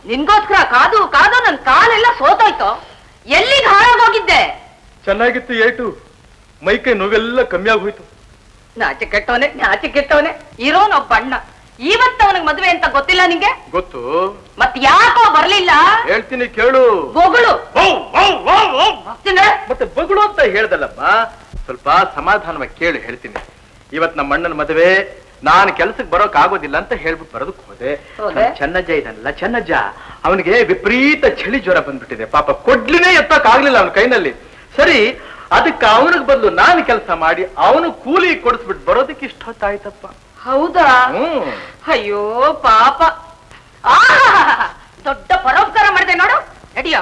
ನಿನ್ಗೋಸ್ಕರ ಕಾದು ಕಾದು ನನ್ ಕಾಲೆಲ್ಲ ಸೋತೋಯ್ತು. ಎಲ್ಲಿಗೆ ಹಾಳಾಗೋಗಿದ್ದೆ? ಚೆನ್ನಾಗಿತ್ತು ಏಟು, ಮೈಕೈ ನೋವೆಲ್ಲ ಕಮ್ಮಿ ಆಗೋಯ್ತು. ನಾಚೆ ಕೆಟ್ಟವನೆ ಇರೋನೊಬ್ಬ ಅಣ್ಣ. ಇವತ್ತು ಅವನಿಗೆ ಮದುವೆ ಅಂತ ಗೊತ್ತಿಲ್ಲ ನಿಂಗೆ? ಗೊತ್ತು. ಮತ್ ಯಾಕೋ ಬರ್ಲಿಲ್ಲ? ಹೇಳ್ತೀನಿ ಕೇಳು. ಬೊಗಳು ಮತ್ತೆ ಬೊಗಳು ಅಂತ ಹೇಳ್ದಲ್ಲಮ್ಮ, ಸ್ವಲ್ಪ ಸಮಾಧಾನವಾಗಿ ಕೇಳು ಹೇಳ್ತೀನಿ. ಇವತ್ ನಮ್ಮ ಅಣ್ಣನ ಮದುವೆ, ನಾನು ಕೆಲ್ಸಕ್ಕೆ ಬರೋಕ್ ಆಗೋದಿಲ್ಲ ಅಂತ ಹೇಳ್ಬಿಟ್ಟು ಬರೋದಕ್ ಹೋದೆ. ಚೆನ್ನಜ್ಜ ಇದನ್ನಲ್ಲ, ಚೆನ್ನಜ್ಜ ಅವನಿಗೆ ವಿಪರೀತ ಚಳಿ ಜ್ವರ ಬಂದ್ಬಿಟ್ಟಿದೆ. ಪಾಪ ಕೊಡ್ಲಿನೇ ಎತ್ತಕ್ ಆಗ್ಲಿಲ್ಲ ಅವನ ಕೈನಲ್ಲಿ. ಸರಿ, ಅದಕ್ಕೆ ಅವನಿಗೆ ಬದಲು ನಾನು ಕೆಲಸ ಮಾಡಿ ಅವನು ಕೂಲಿ ಕೊಡಿಸ್ಬಿಟ್ಟು ಬರೋದಕ್ಕೆ ಇಷ್ಟ ಹೊತ್ತಾಯ್ತಪ್ಪ. ಹೌದಾ? ಅಯ್ಯೋ ಪಾಪ, ದೊಡ್ಡ ಪರೋಪಕಾರ ಮಾಡಿದೆ ನೋಡು. ನಡಿಯೋ